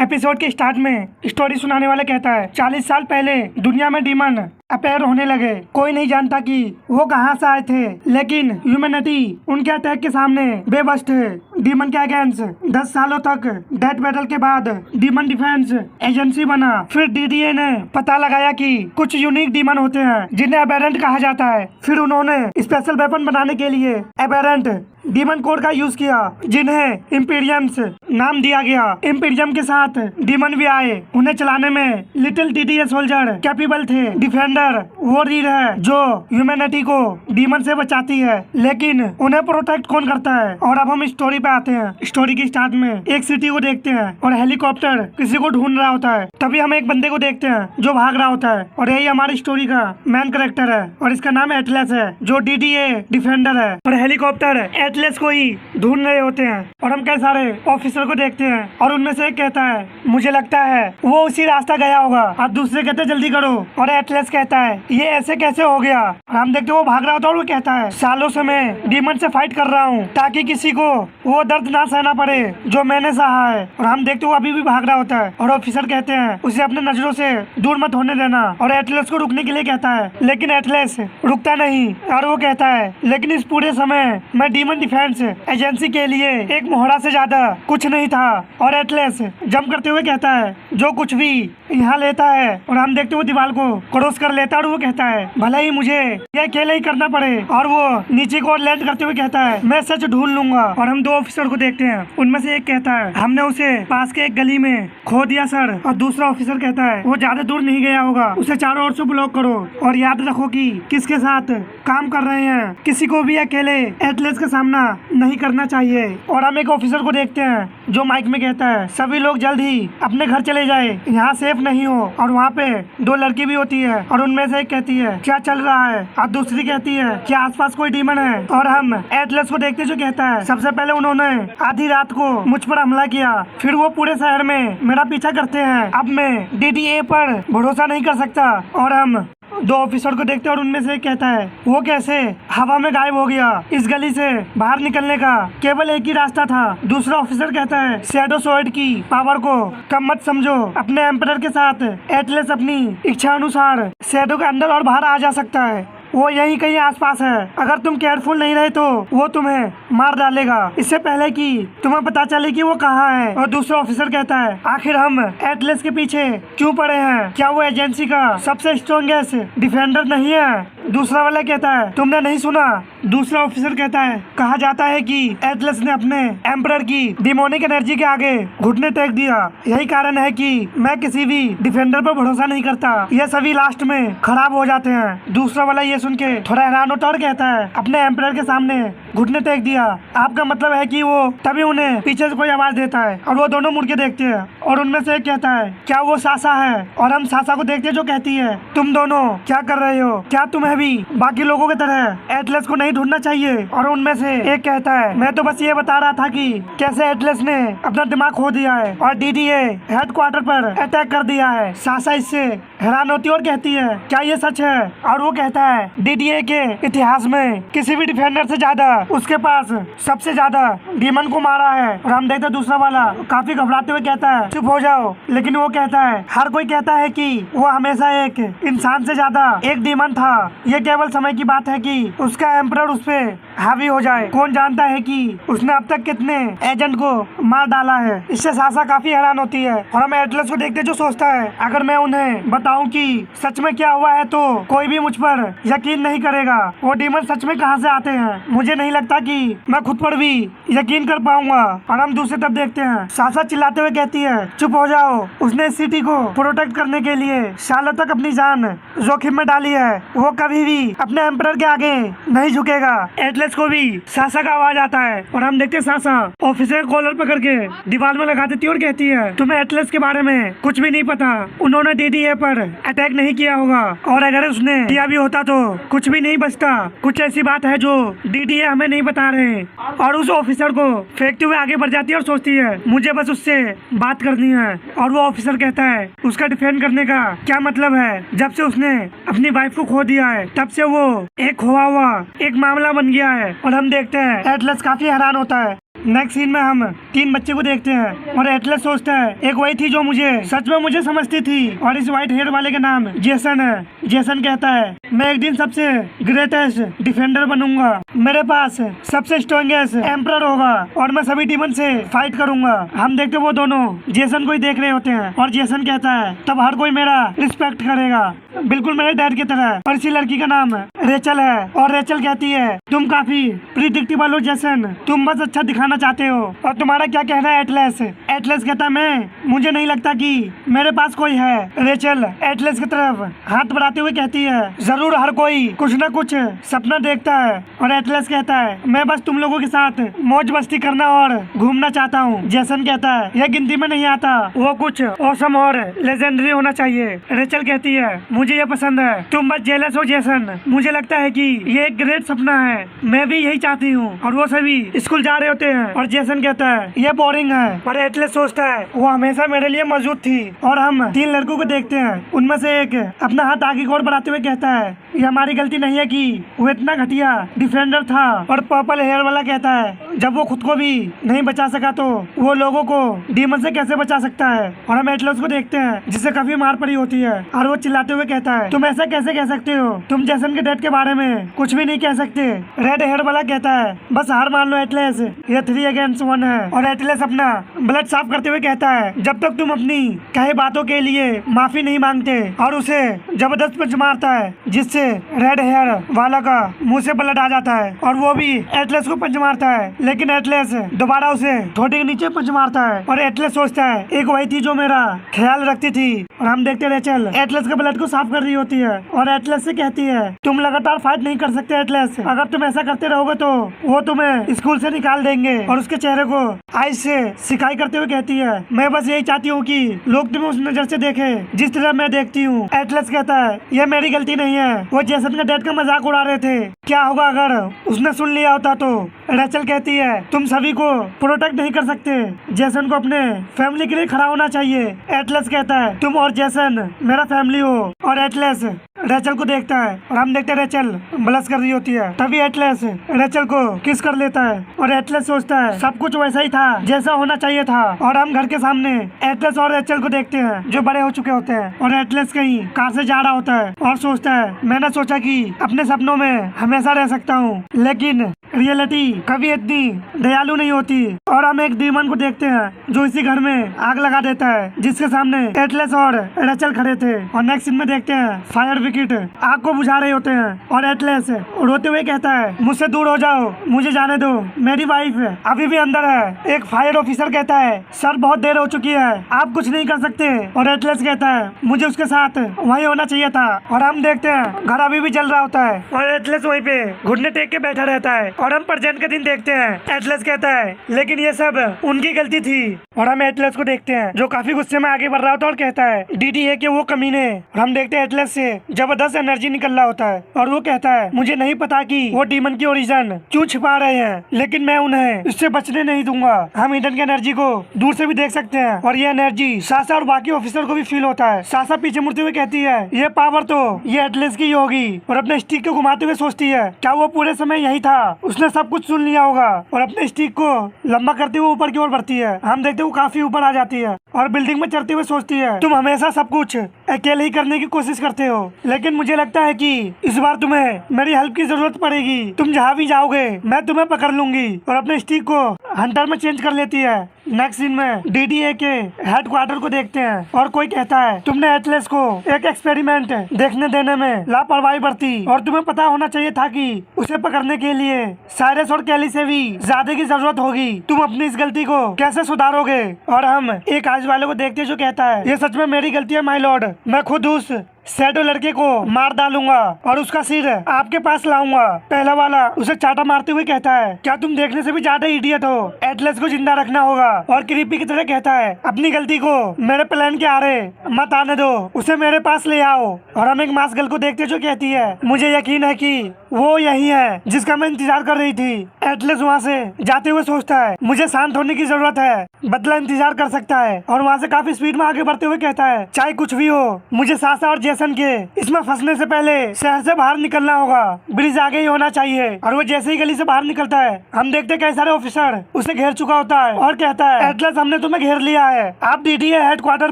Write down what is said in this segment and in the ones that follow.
Episode के start में story सुनाने वाला कहता है 40 साल पहले दुनिया में डीमन अपेयर होने लगे। कोई नहीं जानता कि वो कहां से आए थे, लेकिन ह्यूमैनिटी उनके अटैक के सामने बेबस थे। डीमन के अगेंस्ट 10 सालों तक डेथ बैटल के बाद डीमन डिफेंस एजेंसी बना। फिर डीडीए ने पता लगाया कि कुछ यूनिक डीमन होते हैं जिन्हें एबेरेंट कहा जाता है। फिर उन्होंने स्पेशल वेपन बनाने के लिए एबेरेंट डीमन कोड का यूज किया, जिन्हें इम्पीरियम्स नाम दिया गया। इम्पीरियम के साथ डीमन भी आए। उन्हें चलाने में लिटिल डीडीए सोल्जर कैपेबल थे। डिफेंडर वो रीड है जो ह्यूमैनिटी को डीमन से बचाती है, लेकिन उन्हें प्रोटेक्ट कौन करता है। और अब हम स्टोरी पे आते हैं। स्टोरी की स्टार्ट में एक सिटी को देखते हैं और हेलीकॉप्टर किसी को ढूंढ रहा होता है। तभी हम एक बंदे को देखते हैं जो भाग रहा होता है, और यही हमारी स्टोरी का मेन कैरेक्टर है और इसका नाम एटलस है, जो डीडीए डिफेंडर है। और हेलीकॉप्टर एटलस को ही ढूंढ रहे होते हैं और हम कई सारे ऑफिसर को देखते हैं, और उनमें से एक कहता है मुझे लगता है वो उसी रास्ता गया होगा, और दूसरे कहते हैं जल्दी करो। और एटलस कहता है ये ऐसे कैसे हो गया। और हम देखते वो भाग रहा होता है और वो कहता है सालों से मैं डीमन से फाइट कर रहा हूँ ताकि किसी को वो दर्द ना सहना पड़े जो मैंने सहा है। और हम देखते वो अभी भी भाग रहा होता है, और ऑफिसर कहते हैं उसे अपने नजरों से दूर मत होने देना, और एटलस को रुकने के लिए कहता है, लेकिन एटलस रुकता नहीं। और वो कहता है लेकिन इस पूरे समय मैं डीमन डिफेंस एजेंसी के लिए एक मोहरा से ज्यादा कुछ नहीं था। और एटलस जंप करते हुए कहता है जो कुछ भी यहाँ लेता है, और हम देखते वो दीवार को क्रॉस कर लेता है। और वो कहता है भले ही मुझे ये अकेले ही करना पड़े, और वो नीचे को लैंड करते हुए कहता है मैं सच ढूंढ लूंगा। और हम दो ऑफिसर को देखते हैं, उनमें से एक कहता है हमने उसे पास के एक गली में खो दिया सर। और दूसरा ऑफिसर कहता है वो ज्यादा दूर नहीं गया होगा, उसे चारों ओर से ब्लॉक करो, और याद रखो कि किसके साथ काम कर रहे हैं। किसी को भी अकेले एटलस का सामना नहीं करना चाहिए। और हम एक ऑफिसर को देखते हैं जो माइक में कहता है सभी लोग जल्द ही अपने घर चले जाए, यहाँ सेफ नहीं हो। और वहाँ पे दो लड़की भी होती है, और उनमें से एक कहती है क्या चल रहा है, और दूसरी कहती है क्या आसपास कोई डीमन है। और हम एटलस को देखते जो कहता है सबसे पहले उन्होंने आधी रात को मुझ पर हमला किया, फिर वो पूरे शहर में मेरा पीछा करते हैं। अब मैं डीडीए पर भरोसा नहीं कर सकता। और हम दो ऑफिसर को देखते हैं, और उनमें से एक कहता है वो कैसे हवा में गायब हो गया। इस गली से बाहर निकलने का केवल एक ही रास्ता था। दूसरा ऑफिसर कहता है शैडो स्वॉर्ड की पावर को कम मत समझो। अपने एम्परर के साथ एटलस अपनी इच्छा अनुसार शैडो के अंदर और बाहर आ जा सकता है। वो यहीं कहीं आसपास है। अगर तुम केयरफुल नहीं रहे तो वो तुम्हें मार डालेगा इससे पहले कि तुम्हें पता चले कि वो कहाँ है। और दूसरा ऑफिसर कहता है आखिर हम एटलस के पीछे क्यों पड़े हैं, क्या वो एजेंसी का सबसे स्ट्रॉन्गेस्ट डिफेंडर नहीं है। दूसरा वाला कहता है तुमने नहीं सुना। दूसरा ऑफिसर कहता है कहा जाता है कि एटलस ने अपने एम्परर की डिमोनिक एनर्जी के आगे घुटने टेक दिया। यही कारण है कि मैं किसी भी डिफेंडर पर भरोसा नहीं करता, ये सभी लास्ट में खराब हो जाते हैं। दूसरा वाला ये सुन के थोड़ा हैरान होता और कहता है अपने एम्परर के सामने घुटने टेक दिया, आपका मतलब है कि वो तभी उन्हें पीछे से कोई आवाज देता है, और वो दोनों मुड़ के देखते हैं, और उनमें से एक कहता है क्या वो सासा है। और हम सासा को देखते हैं जो कहती है तुम दोनों क्या कर रहे हो, क्या तुम्हें भी बाकी लोगों की तरह एटलस को नहीं ढूंढना चाहिए। और उनमें से एक कहता है मैं तो बस ये बता रहा था कि कैसे एटलस ने अपना दिमाग खो दिया है और डीडीए हेडक्वार्टर पर अटैक कर दिया है। सासा इससे हैरान होती है और कहती है क्या ये सच है। और वो कहता है डीडीए के इतिहास में किसी भी डिफेंडर से ज्यादा उसके पास सबसे ज्यादा डीमन को मारा है। और हम देखते दूसरा वाला काफी घबराते हुए कहता है चुप हो जाओ, लेकिन वो कहता है हर कोई कहता है कि वो हमेशा एक इंसान से ज्यादा एक डीमन था, ये केवल समय की बात है कि उसका एम्परर उस पे हावी हो जाए। कौन जानता है कि उसने अब तक कितने एजेंट को मार डाला है। इससे सासा काफी हैरान होती है, और हम एटलस को देखते जो सोचता है अगर मैं उन्हें बताऊं कि सच में क्या हुआ है तो कोई भी मुझ पर यकीन नहीं करेगा। वो डीमन सच में कहां से आते हैं मुझे नहीं लगता कि मैं खुद पर भी यकीन कर पाऊंगा। और हम दूसरी तरफ देखते हैं सासा चिल्लाते हुए कहती है चुप हो जाओ, उसने इस सिटी को प्रोटेक्ट करने के लिए सालों तक अपनी जान जोखिम में डाली है, वो कभी भी अपने एम्परर के आगे नहीं झुकेगा। एटलस को भी सासा का आवाज आता है, और हम देखते सासा ऑफिसर कॉलर पकड़ के दीवार में लगा देती है और कहती है तुम्हें एटलस के बारे में कुछ भी नहीं पता, उन्होंने डीडीए पर अटैक नहीं किया होगा, और अगर उसने किया भी होता तो कुछ भी नहीं बचता। कुछ ऐसी बात है जो डीडीए हमें नहीं बता रहे। और उस ऑफिसर को फेंकते हुए आगे बढ़ जाती है और सोचती है मुझे बस उससे बात करनी है। और वो ऑफिसर कहता है उसका डिफेंड करने का क्या मतलब है, जब से उसने अपनी वाइफ को खो दिया है तब से वो एक खोआ हुआ एक मामला बन गया है। और हम देखते हैं एटलस काफी हैरान होता है नेक्स्ट सीन में हम 3 बच्चे को देखते हैं और एटलस सोचता है एक वही थी जो मुझे सच में मुझे समझती थी और इस व्हाइट हेयर वाले का नाम जेसन है। जेसन कहता है मैं एक दिन सबसे ग्रेटेस्ट डिफेंडर बनूंगा, मेरे पास सबसे स्ट्रॉन्गेस्ट एम्परर होगा और मैं सभी डीमन से फाइट करूंगा। हम देखते वो दोनों जेसन को ही देख रहे होते हैं और जेसन कहता है तब हर कोई मेरा रिस्पेक्ट करेगा, बिल्कुल मेरे डैड की तरह। और इसी लड़की का नाम रेचल है और रेचल कहती है तुम काफी प्रिडिक्टेबल हो जेसन, तुम बस अच्छा दिखाना चाहते हो। और तुम्हारा क्या कहना है एटलस? एटलस कहता है मुझे नहीं लगता कि मेरे पास कोई है। रेचल एटलस की तरफ हाथ बढ़ाते हुए कहती है जरूर हर कोई कुछ न कुछ सपना देखता है। और एटलस कहता है मैं बस तुम लोगों के साथ मौज मस्ती करना और घूमना चाहता हूँ। जेसन कहता है यह गिनती में नहीं आता, वो कुछ औसम और लेजेंडरी होना चाहिए। रेचल कहती है मुझे ये पसंद है, तुम बस जेलस हो जेसन, मुझे लगता है कि ये एक ग्रेट सपना है, मैं भी यही चाहती हूँ। और वो सभी स्कूल जा रहे होते हैं और जेसन कहता है ये बोरिंग है। और एटलस सोचता है वो हमेशा मेरे लिए मौजूद थी। और हम 3 लड़कों को देखते हैं, उनमें से एक अपना हाथ आगे की ओर बढ़ाते हुए कहता है ये हमारी गलती नहीं है कि वो इतना घटिया डिफेंडर था। और पर्पल हेयर वाला कहता है जब वो खुद को भी नहीं बचा सका तो वो लोगों को डीमन से कैसे बचा सकता है। और हम एटलस को देखते हैं जिसे काफी मार पड़ी होती है और वो चिल्लाते हुए कहता है तुम ऐसा कैसे कह सकते हो, तुम जेसन के डेथ के बारे में कुछ भी नहीं कह सकते। रेड हेयर वाला कहता है बस हार मान लो एटलस, ये 3 अगेंस्ट 1 है। और एटलस अपना ब्लड साफ करते हुए कहता है जब तक तुम अपनी कहे बातों के लिए माफी नहीं मांगते। और उसे जबरदस्त पंच मारता है जिससे रेड हेयर वाला का मुंह से ब्लड आ जाता है और वो भी एटलस को पंच मारता है। लेकिन एटलस दोबारा उसे ठोड़ी के नीचे पंच मारता है और एटलस सोचता है एक वही थी जो मेरा ख्याल रखती थी। और हम देखते रेचल एटलस के ब्लड को साफ कर रही होती है और एटलस से कहती है तुम लगातार फाइट नहीं कर सकते एटलस, अगर तुम ऐसा करते रहोगे तो वो तुम्हें स्कूल से निकाल देंगे। और उसके चेहरे को आइस से सिकाई करते हुए कहती है मैं बस यही चाहती हूँ कि लोग तुम्हें उस नजर से देखें जिस तरह मैं देखती हूँ। एटलस कहता है यह मेरी गलती नहीं है, वो जेसन का डेथ का मजाक उड़ा रहे थे, क्या होगा अगर उसने सुन लिया होता तो। रेचल कहती है तुम सभी को प्रोटेक्ट नहीं कर सकते, जेसन को अपने फैमिली के लिए खड़ा होना चाहिए। एटलस कहता है तुम और जेसन मेरा फैमिली हो। और एटलस रेचल को देखता है और हम देखते हैं रेचल ब्लश कर रही होती है। तभी एटलस रेचल को किस कर लेता है और एटलस सोचता है सब कुछ वैसा ही था जैसा होना चाहिए था। और हम घर के सामने एटलस और रेचल को देखते हैं जो बड़े हो चुके होते हैं। और एटलस कहीं कार से जा रहा होता है और सोचता है मैंने सोचा कि अपने सपनों में हमेशा रह सकता हूँ, लेकिन रियलिटी कभी इतनी दयालु नहीं होती। और हम एक डीमन को देखते हैं जो इसी घर में आग लगा देता है जिसके सामने एटलस और रेचल खड़े थे। और नेक्स्ट सीन में देखते हैं फायर ब्रिगेड आग को बुझा रहे होते हैं और एटलस रोते हुए कहता है मुझसे दूर हो जाओ, मुझे जाने दो, मेरी वाइफ अभी भी अंदर है। एक फायर ऑफिसर कहता है सर बहुत देर हो चुकी है, आप कुछ नहीं कर सकते। और एटलस कहता है मुझे उसके साथ वहीं होना चाहिए था। और हम देखते हैं घर अभी भी जल रहा होता है और एटलस वहीं पे घुटने टेक के बैठा रहता है। और हम प्रेजेंट का दिन देखते हैं। एटलस कहता है लेकिन ये सब उनकी गलती थी। और हम एटलस को देखते हैं जो काफी गुस्से में आगे बढ़ रहा होता है और कहता है डीडी है कि वो कमीने। और हम देखते हैं एटलस से जबरदस्त एनर्जी निकल रहा होता है और वो कहता है मुझे नहीं पता कि वो डीमन की ओरिजिन क्यों छिपा रहे हैं, लेकिन मैं उन्हें इससे बचने नहीं दूंगा। हम ईडन की एनर्जी को दूर से भी देख सकते हैं और ये एनर्जी सासा और बाकी ऑफिसर को भी फील होता है। सासा पीछे मुड़ते हुए कहती है ये पावर तो ये एटलस की ही होगी। और अपने स्टिक को घुमाते हुए सोचती है क्या वो पूरे समय यही था, उसने सब कुछ सुन लिया होगा। और अपने स्टिक को लंबा करते हुए ऊपर की ओर बढ़ती है। हम देखते हुए काफी ऊपर आ जाती है और बिल्डिंग में चढ़ते हुए सोचती है तुम हमेशा सब कुछ अकेले ही करने की कोशिश करते हो, लेकिन मुझे लगता है कि इस बार तुम्हें मेरी हेल्प की जरूरत पड़ेगी। तुम जहाँ भी जाओगे मैं तुम्हें पकड़ लूंगी। और अपने स्टिक को हंटर में चेंज कर लेती है। नेक्स्ट सीन में डीडीए के हेडक्वार्टर को देखते हैं और कोई कहता है तुमने एटलस को एक एक्सपेरिमेंट देखने देने में लापरवाही बरती और तुम्हें पता होना चाहिए था कि उसे पकड़ने के लिए साइरस और कैली से भी ज्यादा की जरूरत होगी। तुम अपनी इस गलती को कैसे सुधारोगे? और हम एक आज वाले को देखते हैं जो कहता है ये सच में मेरी गलती है माय लॉर्ड, मैं खुद उस शैडो लड़के को मार डालूंगा और उसका सिर आपके पास लाऊंगा। पहला वाला उसे चाटा मारते हुए कहता है क्या तुम देखने से भी ज्यादा इडियट हो, एटलस को जिंदा रखना होगा। और क्रीपी की तरह कहता है अपनी गलती को मेरे प्लान के आरे मत आने दो, उसे मेरे पास ले आओ। और हम एक मास गर्ल को देखते जो कहती है मुझे यकीन है कि वो यही है जिसका मैं इंतजार कर रही थी। एटलस वहाँ से जाते हुए सोचता है मुझे शांत होने की जरूरत है, बदला इंतजार कर सकता है, और वहाँ से काफी स्पीड में आगे बढ़ते हुए कहता है चाहे कुछ भी हो मुझे सासा और जेसन के इसमें फंसने से पहले शहर से बाहर निकलना होगा, ब्रिज आगे ही होना चाहिए। और वो जैसे ही गली से बाहर निकलता है हम देखते कई सारे ऑफिसर उसे घेर चुका होता है और कहता है एटलस हमने तुम्हें घेर लिया है, आप डीडीए हेडक्वार्टर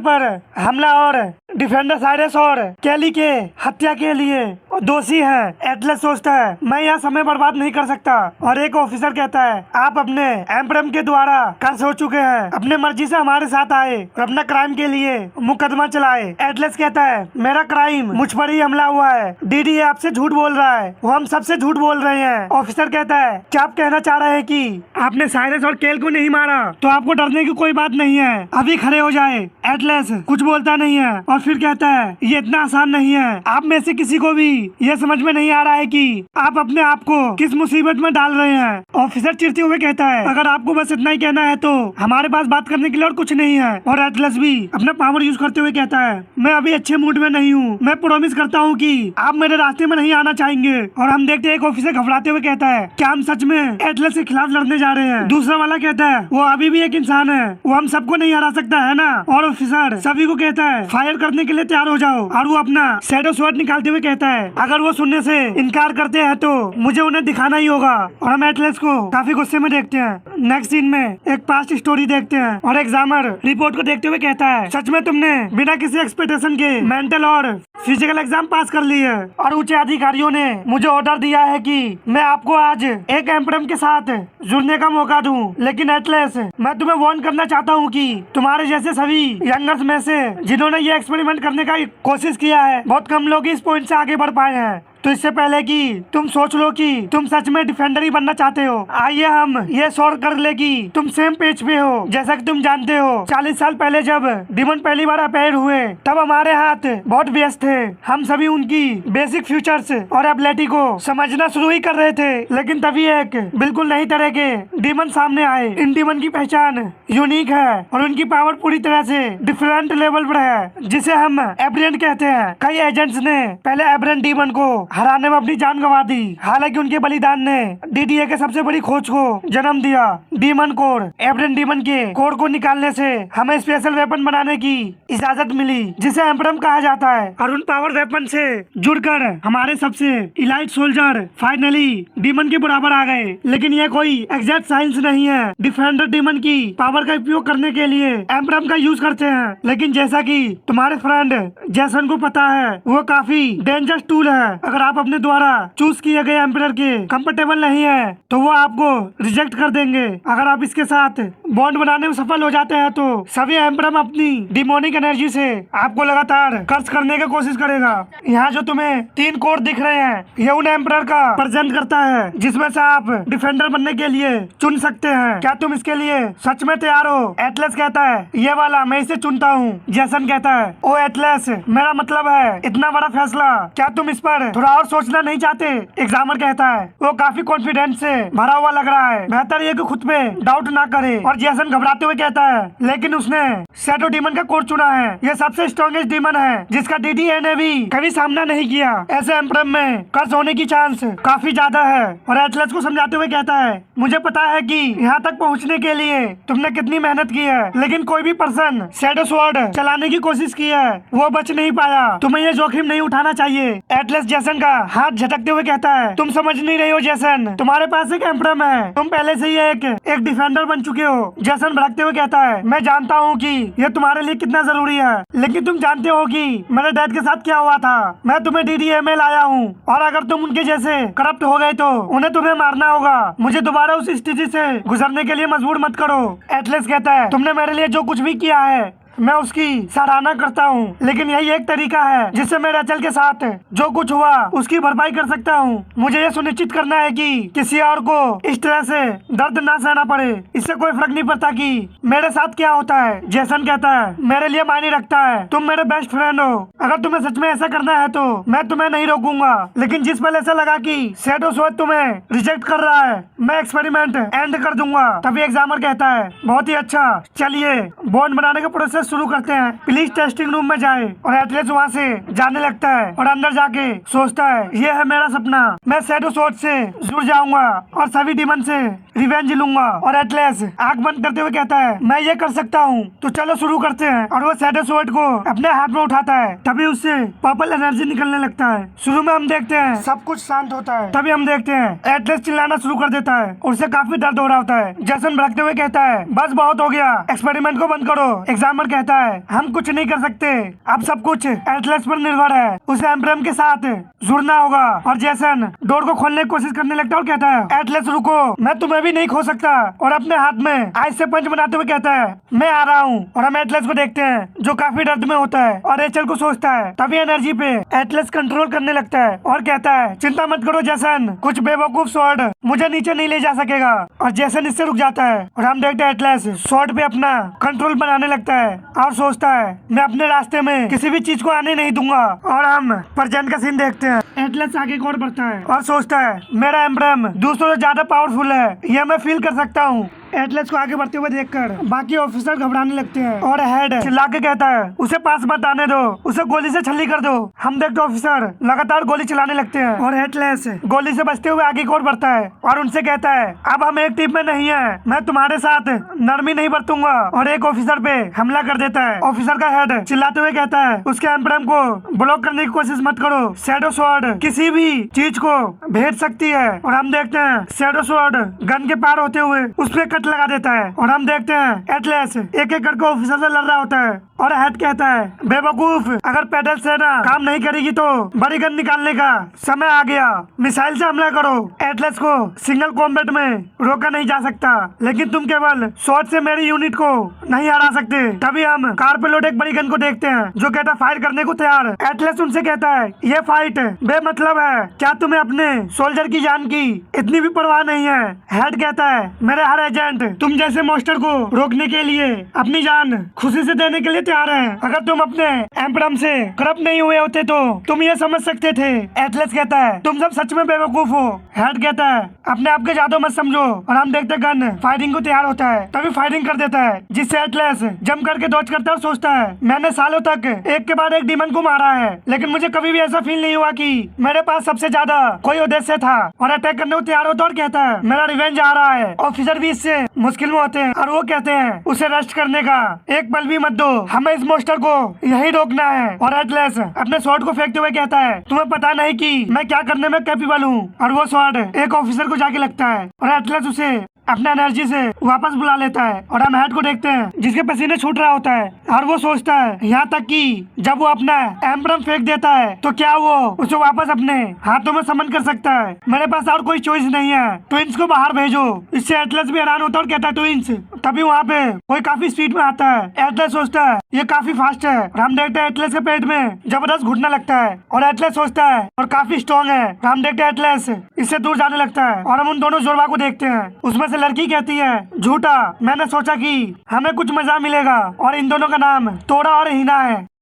पर हमला और डिफेंडर साइरस और कैली के हत्या के लिए दोषी हैं। एटलस सोचता है मैं यहाँ समय बर्बाद नहीं कर सकता, और एक ऑफिसर कहता है आप अपने एम्परम के द्वारा कर्ज हो चुके हैं, अपने मर्जी से हमारे साथ आए और अपना क्राइम के लिए मुकदमा चलाए। एटलस कहता है मेरा क्राइम मुझ पर ही हमला हुआ है, डीडीए आपसे झूठ बोल रहा है, वो हम सबसे झूठ बोल रहे हैं। ऑफिसर कहता है क्या आप कहना चाह रहे हैं कि आपने साइरस और केल को नहीं मारा, तो आपको डरने की कोई बात नहीं है, अभी खड़े हो जाए। एटलस कुछ बोलता नहीं है और फिर कहता है ये इतना आसान नहीं है, आप में से किसी को भी ये समझ में नहीं आ रहा है कि आप अपने आप को किस मुसीबत में डाल रहे हैं। ऑफिसर चिढ़ते हुए कहता है अगर आपको बस इतना ही कहना है तो हमारे पास बात करने के लिए और कुछ नहीं है। और एटलस भी अपना पावर यूज करते हुए कहता है मैं अभी अच्छे मूड में नहीं हूँ, मैं प्रॉमिस करता हूँ कि आप मेरे रास्ते में नहीं आना चाहेंगे। और हम देखते हैं एक ऑफिसर घबराते हुए कहता है क्या हम सच में एटलस के खिलाफ लड़ने जा रहे हैं। दूसरा वाला कहता है वो अभी भी एक इंसान है, वो हम सबको नहीं हरा सकता है ना। और ऑफिसर सभी को कहता है फायर करने के लिए तैयार हो जाओ, और वो अपना शैडो स्वॉर्ड निकालते हुए कहता है अगर वो सुनने से इनकार करते हैं तो मुझे उन्हें दिखाना ही होगा। और हम एटलस को काफी गुस्से में देखते हैं। नेक्स्ट सीन में एक पास्ट स्टोरी देखते हैं और एग्जामर रिपोर्ट को देखते हुए कहता है सच में तुमने बिना किसी एक्सपेक्टेशन के मेंटल और फिजिकल एग्जाम पास कर ली है, और उच्च अधिकारियों ने मुझे ऑर्डर दिया है कि मैं आपको आज एक एम्परम के साथ जुड़ने का मौका दूं। लेकिन एटलस मैं तुम्हें वार्न करना चाहता हूं कि तुम्हारे जैसे सभी यंगर्स में से जिन्होंने ये एक्सपेरिमेंट करने का कोशिश किया है बहुत कम लोग इस पॉइंट से आगे बढ़ पाए हैं। तो इससे पहले कि तुम सोच लो कि तुम सच में डिफेंडर ही बनना चाहते हो, आइए हम ये श्योर कर ले कि तुम सेम पेज पे हो। जैसा कि तुम जानते हो 40 साल पहले जब डिमन पहली बार अपीयर हुए तब हमारे हाथ बहुत व्यस्त थे, हम सभी उनकी बेसिक फीचर्स और एबिलिटी को समझना शुरू ही कर रहे थे। लेकिन तभी एक बिल्कुल नई तरह के डिमन सामने आए। इन डिमन की पहचान यूनिक है और उनकी पावर पूरी तरह से डिफरेंट लेवल पर है, जिसे हम एब्रेंट कहते हैं। कई एजेंट्स ने पहले एब्रेंट डिमन को हराने में अपनी जान गंवा दी, हालांकि उनके बलिदान ने डीडीए के सबसे बड़ी खोज को जन्म दिया, डीमन कोर। एब्रेंट डीमन के कोर को निकालने से हमें स्पेशल वेपन बनाने की इजाजत मिली जिसे एम्परम कहा जाता है, और उन पावर वेपन से जुड़कर हमारे सबसे इलाइट सोल्जर फाइनली डीमन के बराबर आ गए। लेकिन यह कोई एग्जैक्ट साइंस नहीं है। डिफेंडर डीमन की पावर का उपयोग करने के लिए एम्परम का यूज करते हैं, लेकिन जैसा कि तुम्हारे फ्रेंड जैसन को पता है वो काफी डेंजरस टूल है। अगर आप अपने द्वारा चूज किए गए एम्परर के कंफर्टेबल नहीं है तो वो आपको रिजेक्ट कर देंगे। अगर आप इसके साथ बॉन्ड बनाने में सफल हो जाते हैं तो सभी एम्परर अपनी डिमोनिक एनर्जी से आपको लगातार कर्ज करने की कोशिश करेगा। यहाँ जो तुम्हें 3 कोर दिख रहे हैं ये उन एम्परर का प्रेजेंट करता है जिसमें से आप डिफेंडर बनने के लिए चुन सकते हैं। क्या तुम इसके लिए सच में तैयार हो? एटलस कहता है ये वाला मैं इसे चुनता हूँ। जैसन कहता है ओ एटलस मेरा मतलब है इतना बड़ा फैसला, क्या तुम इस पर थोड़ा और सोचना नहीं चाहते? एग्जामर कहता है वो काफी कॉन्फिडेंस से भरा हुआ लग रहा है, बेहतर ये कि खुद पे डाउट ना करे। और जैसन घबराते हुए कहता है लेकिन उसने शैडो डीमन का कोर चुना है, ये सबसे स्ट्रॉन्गेस्ट डीमन है जिसका डीडीए ने भी कभी सामना नहीं किया। ऐसे एम्परर में कर्ज होने की चांस काफी ज्यादा है। और एटलस को समझाते हुए कहता है मुझे पता है कि यहाँ तक पहुँचने के लिए तुमने कितनी मेहनत की है, लेकिन कोई भी पर्सन शैडो स्वॉर्ड चलाने की कोशिश की है वो बच नहीं पाया, तुम्हें ये जोखिम नहीं उठाना चाहिए। एटलस जैसन का हाथ झटकते हुए कहता है तुम समझ नहीं रही हो जैसन, तुम्हारे पास एक एम्परर है, तुम पहले से ही एक डिफेंडर बन चुके हो। जैसन भड़कते हुए कहता है मैं जानता हूँ कि ये तुम्हारे लिए कितना जरूरी है, लेकिन तुम जानते हो कि मेरे डैड के साथ क्या हुआ था। मैं तुम्हें डीडीए में लाया हूँ और अगर तुम उनके जैसे करप्ट हो गए तो उन्हें तुम्हें मारना होगा। मुझे दोबारा उस स्थिति से गुजरने के लिए मजबूर मत करो। एटलस कहता है तुमने मेरे लिए जो कुछ भी किया है मैं उसकी सराहना करता हूँ, लेकिन यही एक तरीका है जिससे मैं रेचल के साथ जो कुछ हुआ उसकी भरपाई कर सकता हूँ। मुझे ये सुनिश्चित करना है कि किसी और को इस तरह से दर्द ना सहना पड़े। इससे कोई फर्क नहीं पड़ता कि मेरे साथ क्या होता है। जैसन कहता है मेरे लिए मायने रखता है, तुम मेरे बेस्ट फ्रेंड हो, अगर तुम्हें सच में ऐसा करना है तो मैं तुम्हें नहीं रोकूंगा। लेकिन जिस पल ऐसा लगा कि शैडो स्वॉर्ड तुम्हें रिजेक्ट कर रहा है मैं एक्सपेरिमेंट एंड कर दूंगा। तभी एग्जामर कहता है बहुत ही अच्छा, चलिए बॉन्ड बनाने का प्रोसेस शुरू करते हैं, प्लीज टेस्टिंग रूम में जाए। और एटलस वहाँ से जाने लगता है और अंदर जाके सोचता है ये है मेरा सपना, मैं शैडो स्वॉर्ड से जुड़ जाऊंगा और सभी डीमन से रिवेंज लूंगा। और एटलस आंख बंद करते हुए कहता है मैं ये कर सकता हूँ, तो चलो शुरू करते हैं। और वो शैडो स्वॉर्ड को अपने हाथ में उठाता है, तभी उससे पर्पल एनर्जी निकलने लगता है। शुरू में हम देखते हैं सब कुछ शांत होता है, तभी हम देखते हैं एटलस चिल्लाना शुरू कर देता है और उसे काफी दर्द हो रहा होता है। जैसन भड़कते हुए कहता है बस बहुत हो गया, एक्सपेरिमेंट को बंद करो। एग्जामिनर कहता है हम कुछ नहीं कर सकते, अब सब कुछ एटलस पर निर्भर है, उसे एम्ब्रम के साथ जुड़ना होगा। और जैसन डोर को खोलने की कोशिश करने लगता है और कहता है एटलस रुको, मैं तुम्हें भी नहीं खो सकता। और अपने हाथ में आइस से पंच बनाते हुए कहता है मैं आ रहा हूँ। और हम एटलस को देखते हैं जो काफी दर्द में होता है और रेचल को सोचता है। तभी एनर्जी पे एटलस कंट्रोल करने लगता है और कहता है चिंता मत करो जैसन, कुछ बेवकूफ स्वॉर्ड मुझे नीचे नहीं ले जा सकेगा। और जैसन इससे रुक जाता है और हम देखते हैं एटलस स्वॉर्ड पे अपना कंट्रोल बनाने लगता है और सोचता है मैं अपने रास्ते में किसी भी चीज को आने नहीं दूंगा। और हम प्रेजेंट का सीन देखते हैं, एटलस आगे की ओर बढ़ता है और सोचता है मेरा एम्ब्रम दूसरों से ज्यादा पावरफुल है, यह मैं फील कर सकता हूँ। एटलस को आगे बढ़ते हुए देखकर बाकी ऑफिसर घबराने लगते हैं और हेड चिल्ला के कहता है उसे पास मत आने दो, उसे गोली से छल्ली कर दो। हम देखते ऑफिसर लगातार गोली चलाने लगते हैं और एटलस गोली से बचते हुए आगे की ओर बढ़ता है और उनसे कहता है अब हम एक टीम में नहीं है, मैं तुम्हारे साथ नरमी नहीं बरतूंगा। और एक ऑफिसर पे हमला कर देता है। ऑफिसर का हेड चिल्लाते हुए कहता है उसके एम्ब्रम को ब्लॉक करने की कोशिश मत करो, शैडो स्वॉर्ड किसी भी चीज को भेज सकती है। और हम देखते हैं शैडो स्वॉर्ड गन के पार होते हुए उस पर लगा देता है और हम देखते हैं एटलस एक एक करके ऑफिसर से लड़ रहा होता है। और हेड कहता है बेवकूफ, अगर पैदल सेना काम नहीं करेगी तो बड़ी गन निकालने का समय आ गया, मिसाइल से हमला करो। एटलस को सिंगल कॉम्बैट में रोका नहीं जा सकता, लेकिन तुम केवल शॉट से मेरी यूनिट को नहीं हरा सकते। तभी हम कार पे लोड एक बड़ी गन को देखते हैं जो कहता है फायर करने को तैयार। एटलस उनसे कहता है ये फाइट बेमतलब है, क्या तुम्हें अपने सोल्जर की जान की इतनी भी परवाह नहीं है। हेड कहता है मेरे हर एजेंट तुम जैसे मॉन्स्टर को रोकने के लिए अपनी जान खुशी से देने के लिए तैयार है, अगर तुम अपने एम्ब्रम से करप्ट नहीं हुए होते तो तुम ये समझ सकते थे। एटलस कहता है तुम सब सच में बेवकूफ हो। हेड कहता है अपने आप के जादू मत समझो। और हम देखते गन फायरिंग को तैयार होता है, तभी फायरिंग कर देता है जिससे एटलस जम करके डॉज करता है और सोचता है मैंने सालों तक एक के बाद एक डीमन को मारा है, लेकिन मुझे कभी भी ऐसा फील नहीं हुआ कि मेरे पास सबसे ज्यादा कोई उद्देश्य था। और अटैक करने को तैयार होता है और कहता है मेरा रिवेंज आ रहा है। ऑफिसर भी इससे मुश्किल में होते हैं और वो कहते हैं उसे रेस्ट करने का एक पल भी मत दो, हमें इस मॉन्स्टर को यही रोकना है। और एटलस अपने स्वॉर्ड को फेंकते हुए कहता है तुम्हें पता नहीं कि मैं क्या करने में कैपेबल हूँ। और वो स्वॉर्ड एक ऑफिसर को जाके लगता है और एटलस उसे अपने एनर्जी से वापस बुला लेता है। और हम हेड को देखते हैं जिसके पसीने छूट रहा होता है और वो सोचता है यहाँ तक कि जब वो अपना एम्ब्रम फेंक देता है तो क्या वो उसे वापस अपने हाथों में समन कर सकता है। मेरे पास और कोई चॉइस नहीं है, ट्विंस को बाहर भेजो। इससे एटलस भी हैरान होता है और कहता है ट्विंस। तभी वहाँ पे कोई काफी स्पीड में आता है। एटलस सोचता है ये काफी फास्ट है और हम देखते हैं एटलस के पेट में जबरदस्त घुटना लगता है और एटलस सोचता है और काफी स्ट्रॉन्ग है। हम देखते हैं एटलस इससे दूर जाने लगता है और हम उन दोनों जोड़वा को देखते हैं। उसमें से लड़की कहती है झूठा, मैंने सोचा कि हमें कुछ मजा मिलेगा। और इन दोनों का नाम तोड़ा और हिना है।